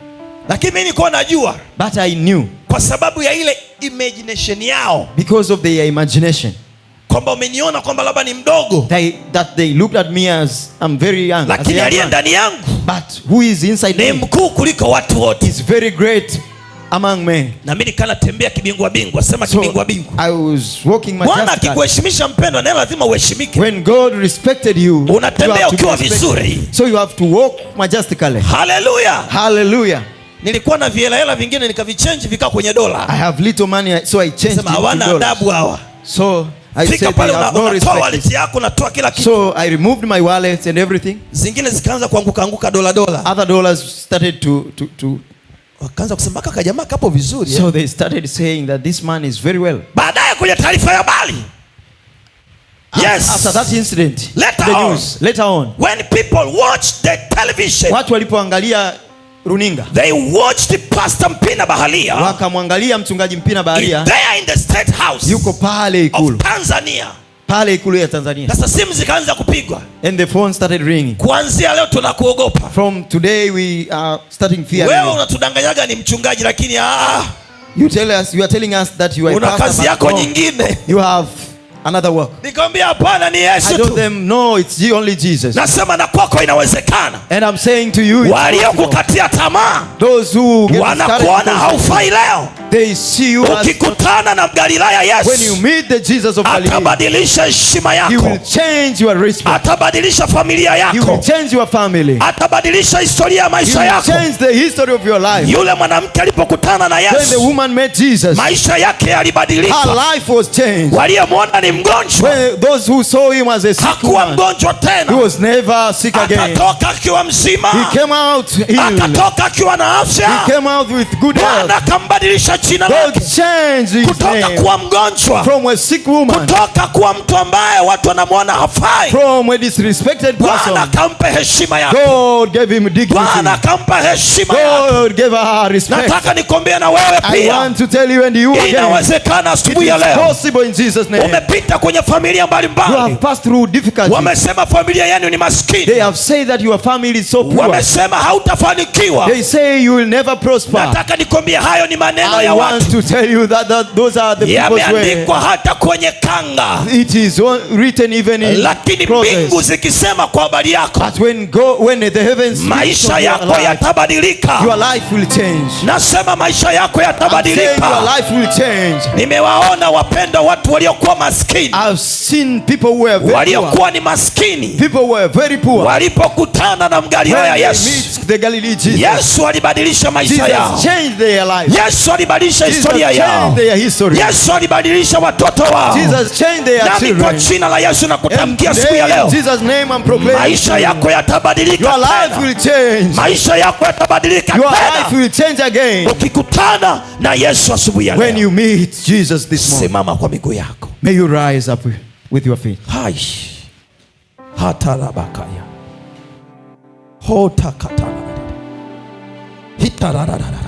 Lakini mimi nilikuwa najua, But I knew, kwa sababu ya ile imagination yao, because of their imagination, kwamba umeniona kwamba labda ni mdogo, that they looked at me as I'm very young. As a lakini young aliye man. ndani yangu But who is inside ni me mkuu kuliko watu wote. is very great among men. Na mimi nikana tembea kibingwa bingwa, sema So kibingwa bingwa. I was walking Bwana majestically. akikuheshimisha mpendwa, naye lazima uheshimike. When God respected you, you Unatembea have to be ukiwa respected. vizuri. So you have to walk majestically. Haleluya. Hallelujah. Nilikuwa na hela vingine nikavichange vikaa kwenye dola. I have little money, so I changed Sema it to hawana dollars. adabu hawa. So I Fika said pale they have no unatoa wallet respect. yako, unatoa kila kitu. So I removed my wallet and everything. Zingine zikaanza kuanguka dola. Other dollars started to Wakaanza kusema kaka jamaa kapo vizuri. So they started saying that this man is very well. Baadaye kwenye taarifa ya habari. Yes. After that incident, Later the on. news, later on, When people watch the television, watu walipoangalia runinga, they watched Pastor Mpina Bahalia. wakamwangalia mchungaji Mpina Baharia, There in the State House yuko pale Ikulu, of Tanzania. pale Ikulu ya Tanzania. Sasa simu zikaanza kupigwa. And the phone started ringing. Kuanzia leo tunakuogopa. From today we are starting fearing Wewe you. unatudanganyaga ni mchungaji, lakini You are telling us that you are a una pastor, kazi but yako no, nyingine. you have another work. Nikamwambia hapana, ni I Yesu told tu. them, no, it's only Jesus. Nasema na kwako inawezekana. And I'm saying to you, it's possible. Waliokukatia tamaa Those who get wanakuona started, haufai leo. they see you as, Ukikutana na Mgalilaya when you Yesu meet the Jesus of Galilee, atabadilisha heshima he yako, will change your respect. atabadilisha familia He will yako, change your family. atabadilisha historia ya He maisha will yako. change the history of your life. Yule mwanamke alipokutana na When the Yesu, woman met Jesus, maisha yake her yalibadilika. life was changed. Waliyemwona ni mgonjwa, When those who saw him as a sick hakuwa woman, mgonjwa he tena, was never sick again. atatoka akiwa mzima, He came out healed. atatoka akiwa na He afya. came out with good Bwana health. akambadilisha jina God lake changed his kutoka name kuwa mgonjwa, from a sick woman, kutoka kuwa mtu ambaye watu wanamwona hafai. from a disrespected Bwana person. akampa heshima yake. God gave him dignity. Bwana akampa heshima yake. God gave her respect. Nataka nikwambie na wewe I pia, want to tell you and you again, inawezekana it asubuhi ya is leo. possible in Jesus' name. Umepita kwenye familia You mbalimbali, have passed through difficulties. wamesema familia yenu ni They maskini, have said that your family is so poor. wamesema hautafanikiwa. They say you will never prosper. Nataka nikwambie hayo ni maneno I ya want watu, to tell you that those are the people's way. yameandikwa hata kwenye kanga. It is written even in Lakini process. mbingu zikisema kwa habari yako, But when the heavens speak maisha of your yako life, yatabadilika. your life will change. Nasema maisha yako I'm saying your yatabadilika. life will change. Nimewaona wapendwa, watu waliokuwa maskini, I've seen people who were very poor. waliokuwa ni maskini, People who were very poor. walipokutana na When Mgalilaya they Yesu, meet the Galilee Jesus, Yesu alibadilisha maisha Jesus yao. changed their life. Yesu alibadilisha Jesus historia yao. changed their history. Yesu alibadilisha watoto wao. Jesus changed their Nami kwa children. jina la Yesu na And kutamkia siku today, ya in leo, Jesus' name, I'm proclaiming maisha yako yatabadilika your life tena. will change. Maisha yako yatabadilika Your life tena will change again ukikutana na Yesu asubuhi ya when leo. you meet Jesus this morning. Simama kwa miguu yako. May you rise up with your feet. Hai. Hatalabakaya. Hotakatala. Hita,